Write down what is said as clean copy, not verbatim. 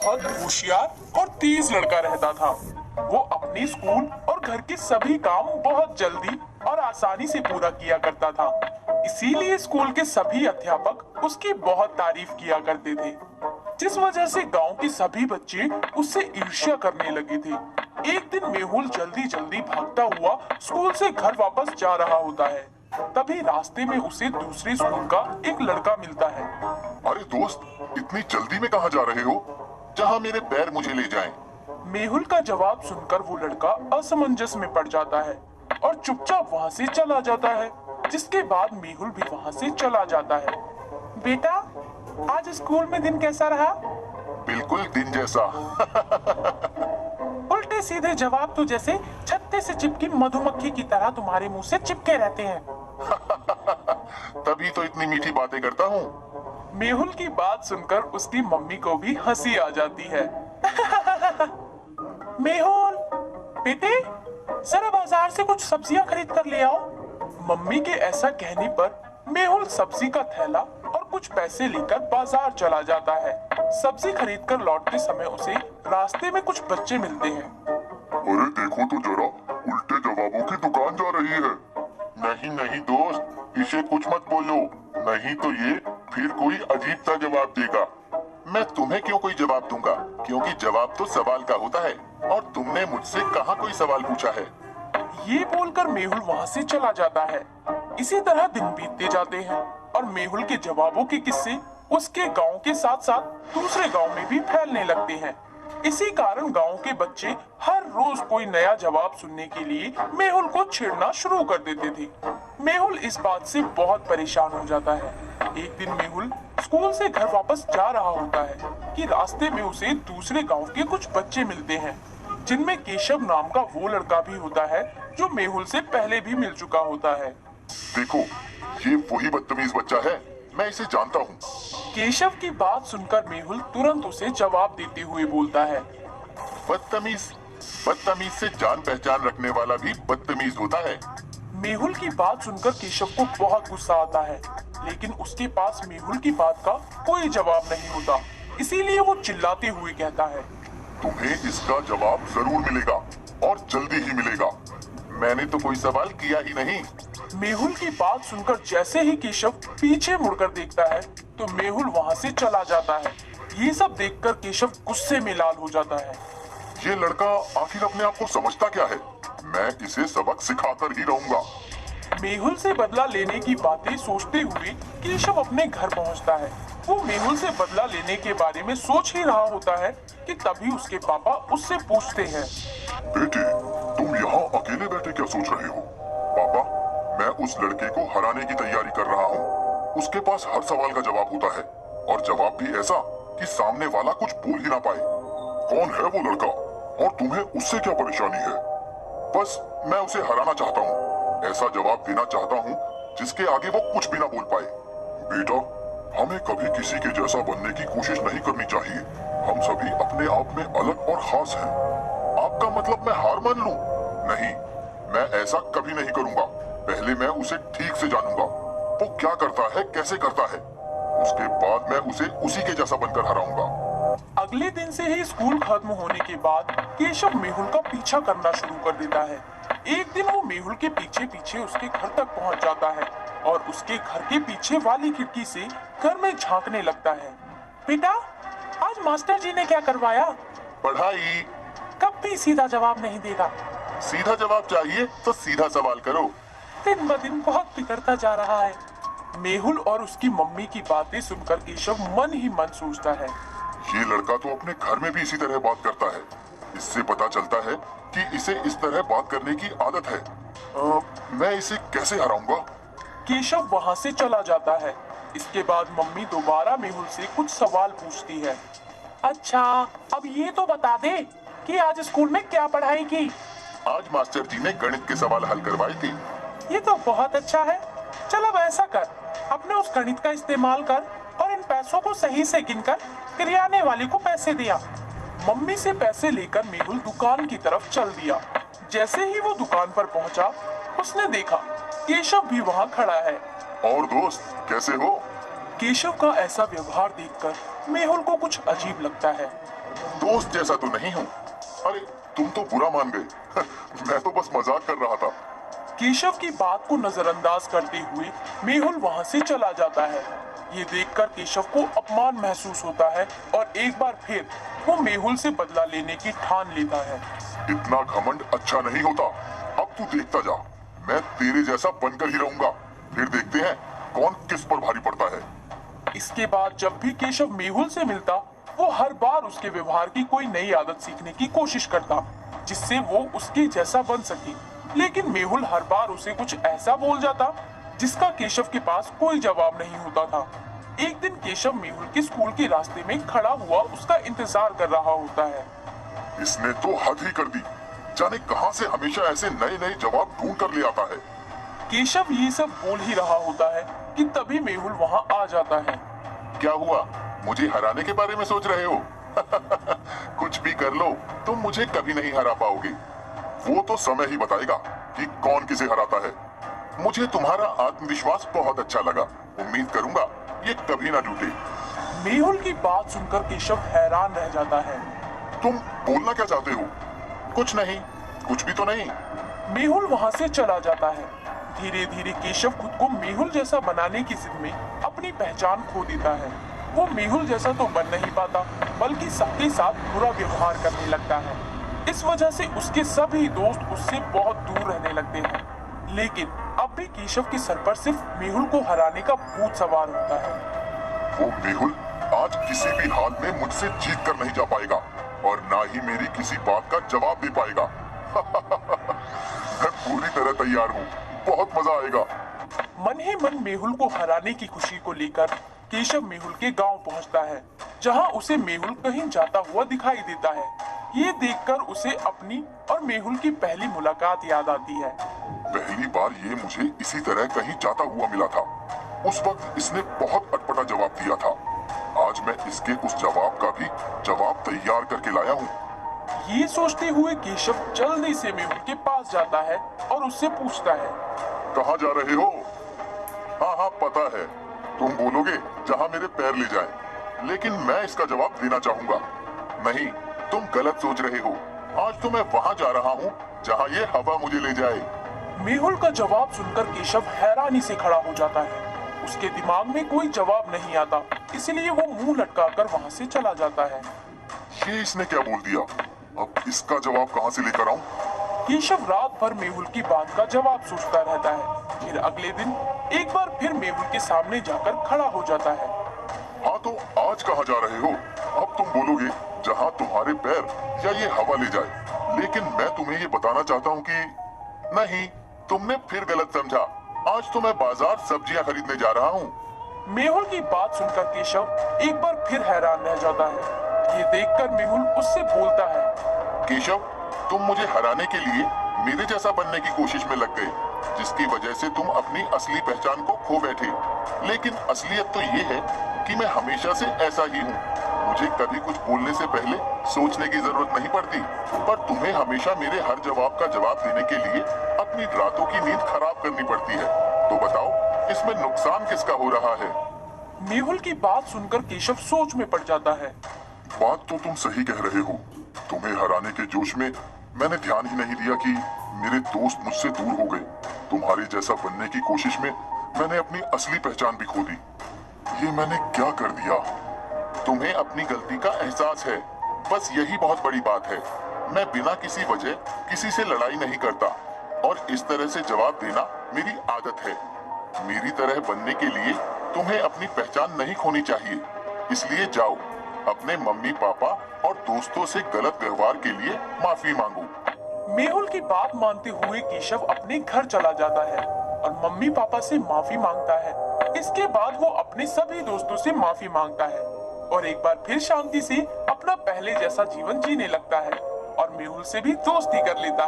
बहुत होशियार और तेज लड़का रहता था। वो अपने स्कूल और घर के सभी काम बहुत जल्दी और आसानी से पूरा किया करता था। इसीलिए स्कूल के सभी अध्यापक उसकी बहुत तारीफ किया करते थे, जिस वजह से गांव के सभी बच्चे उससे ईर्ष्या करने लगे थे। एक दिन मेहुल जल्दी जल्दी भागता हुआ स्कूल से घर वापस जा रहा होता है। तभी रास्ते में उसे दूसरे स्कूल का एक लड़का मिलता है। अरे दोस्त, इतनी जल्दी में कहाँ जा रहे हो? जहाँ मेरे पैर मुझे ले जाएं। मेहुल का जवाब सुनकर वो लड़का असमंजस में पड़ जाता है और चुपचाप वहाँ से चला जाता है, जिसके बाद मेहुल भी वहाँ से चला जाता है। बेटा, आज स्कूल में दिन कैसा रहा? बिल्कुल दिन जैसा। उल्टे सीधे जवाब तो जैसे छत्ते से चिपकी मधुमक्खी की तरह तुम्हारे मुंह से चिपके रहते हैं। तभी तो इतनी मीठी बातें करता हूँ। मेहुल की बात सुनकर उसकी मम्मी को भी हंसी आ जाती है। मेहुल, बेटे, जरा बाजार से कुछ सब्जियां खरीद कर ले आओ। मम्मी के ऐसा कहने पर मेहुल सब्जी का थैला और कुछ पैसे लेकर बाजार चला जाता है। सब्जी खरीदकर लौटते समय उसे रास्ते में कुछ बच्चे मिलते हैं। अरे देखो तो जरा, उल्टे जवाबों की दुकान जा रही है। नहीं नहीं दोस्त, इसे कुछ मत बोलो, नहीं तो ये फिर कोई अजीब सा जवाब देगा। मैं तुम्हें क्यों कोई जवाब दूंगा, क्योंकि जवाब तो सवाल का होता है और तुमने मुझसे कहाँ कोई सवाल पूछा है। ये बोलकर मेहुल वहाँ से चला जाता है। इसी तरह दिन बीतते जाते हैं और मेहुल के जवाबों के किस्से उसके गांव के साथ साथ दूसरे गांव में भी फैलने लगते हैं। इसी कारण गांव के बच्चे हर रोज कोई नया जवाब सुनने के लिए मेहुल को छेड़ना शुरू कर देते थे। मेहुल इस बात से बहुत परेशान हो जाता है। एक दिन मेहुल स्कूल से घर वापस जा रहा होता है कि रास्ते में उसे दूसरे गांव के कुछ बच्चे मिलते हैं, जिनमें केशव नाम का वो लड़का भी होता है जो मेहुल से पहले भी मिल चुका होता है। देखो, ये वही बदतमीज बच्चा है, मैं इसे जानता हूँ। केशव की बात सुनकर मेहुल तुरंत उसे जवाब देते हुए बोलता है, बदतमीज? बदतमीज से जान पहचान रखने वाला भी बदतमीज होता है। मेहुल की बात सुनकर केशव को बहुत गुस्सा आता है, लेकिन उसके पास मेहुल की बात का कोई जवाब नहीं होता। इसीलिए वो चिल्लाते हुए कहता है, तुम्हें इसका जवाब जरूर मिलेगा और जल्दी ही मिलेगा। मैंने तो कोई सवाल किया ही नहीं। मेहुल की बात सुनकर जैसे ही केशव पीछे मुड़कर देखता है तो मेहुल वहाँ से चला जाता है। ये सब देखकर केशव गुस्से में लाल हो जाता है। ये लड़का आखिर अपने आप को समझता क्या है? मैं इसे सबक सिखाकर ही रहूंगा। मेहुल से बदला लेने की बातें सोचते हुए केशव अपने घर पहुंचता है। वो मेहुल से बदला लेने के बारे में सोच ही रहा होता है कि तभी उसके पापा उससे पूछते हैं, बेटे, तुम यहाँ अकेले बैठे क्या सोच रहे हो? पापा, मैं उस लड़के को हराने की तैयारी कर रहा हूँ। उसके पास हर सवाल का जवाब होता है और जवाब भी ऐसा कि सामने वाला कुछ बोल ही ना पाए। कौन है वो लड़का और तुम्हें उससे क्या परेशानी है? बस मैं उसे हराना चाहता हूँ, ऐसा जवाब देना चाहता हूँ जिसके आगे वो कुछ भी ना बोल पाए। बेटा, हमें कभी किसी के जैसा बनने की कोशिश नहीं करनी चाहिए। हम सभी अपने आप में अलग और खास हैं। आपका मतलब मैं हार मान लूं? नहीं, मैं ऐसा कभी नहीं करूंगा। पहले मैं उसे ठीक से जानूंगा, वो क्या करता है, कैसे करता है। उसके बाद मैं उसे उसी के जैसा बनकर हराऊंगा। अगले दिन से ही स्कूल खत्म होने के बाद केशव मेहुल का पीछा करना शुरू कर देता है। एक दिन वो मेहुल के पीछे पीछे उसके घर तक पहुंच जाता है और उसके घर के पीछे वाली खिड़की से घर में झांकने लगता है। बेटा, आज मास्टर जी ने क्या करवाया? पढ़ाई। कब भी सीधा जवाब नहीं देगा। सीधा जवाब चाहिए तो सीधा सवाल करो। दिन ब दिन बहुत बिगड़ता जा रहा है। मेहुल और उसकी मम्मी की बातें सुनकर केशव मन ही मन सोचता है, ये लड़का तो अपने घर में भी इसी तरह बात करता है। इससे पता चलता है कि इसे इस तरह बात करने की आदत है। मैं इसे कैसे हराऊंगा? केशव वहाँ से चला जाता है। इसके बाद मम्मी दोबारा मेहुल से कुछ सवाल पूछती है। अच्छा, अब ये तो बता दे कि आज स्कूल में क्या पढ़ाई की? आज मास्टर जी ने गणित के सवाल हल करवाए थे। ये तो बहुत अच्छा है। चल अब ऐसा कर, अपने उस गणित का इस्तेमाल कर और इन पैसों को सही से गिनकर किराने वाले को पैसे दिया। मम्मी से पैसे लेकर मेहुल दुकान की तरफ चल दिया। जैसे ही वो दुकान पर पहुंचा, उसने देखा केशव भी वहाँ खड़ा है। और दोस्त, कैसे हो? केशव का ऐसा व्यवहार देखकर मेहुल को कुछ अजीब लगता है। दोस्त जैसा तो नहीं हूँ। अरे तुम तो बुरा मान गए। मैं तो बस मजाक कर रहा था। केशव की बात को नजरअंदाज करते हुए मेहुल वहां से चला जाता है। ये देखकर केशव को अपमान महसूस होता है और एक बार फिर वो मेहुल से बदला लेने की ठान लेता है। इतना घमंड अच्छा नहीं होता। अब तू देखता जा, मैं तेरे जैसा बनकर ही रहूंगा। फिर देखते हैं कौन किस पर भारी पड़ता है। इसके बाद जब भी केशव मेहुल से मिलता, वो हर बार उसके व्यवहार की कोई नई आदत सीखने की कोशिश करता, जिससे वो उसके जैसा बन सके। लेकिन मेहुल हर बार उसे कुछ ऐसा बोल जाता जिसका केशव के पास कोई जवाब नहीं होता था। एक दिन केशव मेहुल के स्कूल के रास्ते में खड़ा हुआ उसका इंतजार कर रहा होता है। इसने तो हद ही कर दी। जाने कहां से हमेशा ऐसे नए नए जवाब ढूंढ कर ले आता है। केशव ये सब बोल ही रहा होता है कि तभी मेहुल वहां आ जाता है। क्या हुआ, मुझे हराने के बारे में सोच रहे हो? कुछ भी कर लो, तुम मुझे कभी नहीं हरा पाओगे। वो तो समय ही बताएगा कि कौन किसे हराता है। मुझे तुम्हारा आत्मविश्वास बहुत अच्छा लगा। उम्मीद करूंगा ये कभी ना टूटे। मेहुल की बात सुनकर केशव हैरान रह जाता है। तुम बोलना क्या चाहते हो? कुछ नहीं, कुछ भी तो नहीं। मेहुल वहां से चला जाता है। धीरे धीरे केशव खुद को मेहुल जैसा बनाने की जिद में अपनी पहचान खो देता है। वो मेहुल जैसा तो बन नहीं पाता, बल्कि सबके साथ बुरा व्यवहार करने लगता है। इस वजह से उसके सभी दोस्त उससे बहुत दूर रहने लगते हैं। लेकिन अब भी केशव के सर पर सिर्फ मेहुल को हराने का भूत सवार होता है। वो मेहुल आज किसी भी हाल में मुझसे जीत कर नहीं जा पाएगा और ना ही मेरी किसी बात का जवाब दे पाएगा। मैं पूरी तरह तैयार हूँ, बहुत मजा आएगा। मन ही मन मेहुल को हराने की खुशी को लेकर केशव मेहुल के गांव पहुंचता है, जहां उसे मेहुल कहीं जाता हुआ दिखाई देता है। ये देखकर उसे अपनी और मेहुल की पहली मुलाकात याद आती है। पहली बार ये मुझे इसी तरह कहीं जाता हुआ मिला था। उस वक्त इसने बहुत अटपटा जवाब दिया था। आज मैं इसके उस जवाब का भी जवाब तैयार करके लाया हूँ। ये सोचते हुए केशव जल्दी से मेहुल के पास जाता है और उससे पूछता है, कहाँ जा रहे हो? हाँ हाँ पता है, तुम बोलोगे जहाँ मेरे पैर ले जाए, लेकिन मैं इसका जवाब देना चाहूंगा। नहीं, तुम गलत सोच रहे हो। आज तो मैं वहाँ जा रहा हूँ जहाँ ये हवा मुझे ले जाए। मेहुल का जवाब सुनकर केशव हैरानी से खड़ा हो जाता है। उसके दिमाग में कोई जवाब नहीं आता, इसलिए वो मुंह लटकाकर वहाँ से चला जाता है। ये इसने क्या बोल दिया? अब इसका जवाब कहाँ से लेकर आऊं? केशव रात भर मेहुल की बात का जवाब सोचता रहता है। फिर अगले दिन एक बार फिर मेहुल के सामने जाकर खड़ा हो जाता है। हाँ तो आज कहाँ जा रहे हो? अब तुम बोलोगे जहाँ तुम्हारे पैर या ये हवा ले जाए, लेकिन मैं तुम्हें ये बताना चाहता हूँ कि नहीं, तुमने फिर गलत समझा। आज तो मैं बाजार सब्जियाँ खरीदने जा रहा हूँ। मेहुल की बात सुनकर केशव एक बार फिर हैरान रह जाता है। ये देखकर मेहुल उससे बोलता है, केशव, तुम मुझे हराने के लिए मेरे जैसा बनने की कोशिश में लग गए, जिसकी वजह से तुम अपनी असली पहचान को खो बैठे। लेकिन असलियत तो ये है कि मैं हमेशा से ऐसा ही हूँ। मुझे कभी कुछ बोलने से पहले सोचने की जरूरत नहीं पड़ती, पर तुम्हें हमेशा मेरे हर जवाब का जवाब देने के लिए अपनी रातों की नींद खराब करनी पड़ती है। तो बताओ, इसमें नुकसान किसका हो रहा है? मेहुल की बात सुनकर केशव सोच में पड़ जाता है। बात तो तुम सही कह रहे हो। तुम्हें हराने के जोश में मैंने ध्यान ही नहीं दिया कि मेरे दोस्त मुझसे दूर हो गए। तुम्हारे जैसा बनने की कोशिश में मैंने अपनी असली पहचान भी खो दी। ये मैंने क्या कर दिया? तुम्हें अपनी गलती का एहसास है, बस यही बहुत बड़ी बात है। मैं बिना किसी वजह किसी से लड़ाई नहीं करता और इस तरह से जवाब देना मेरी आदत है। मेरी तरह बनने के लिए तुम्हें अपनी पहचान नहीं खोनी चाहिए। इसलिए जाओ, अपने मम्मी पापा और दोस्तों से गलत व्यवहार के लिए माफी मांगो। मेहुल की बात मानते हुए केशव अपने घर चला जाता है और मम्मी पापा से माफी मांगता है। इसके बाद वो अपने सभी दोस्तों से माफी मांगता है और एक बार फिर शांति से अपना पहले जैसा जीवन जीने लगता है और मेहुल से भी दोस्ती कर लेता है।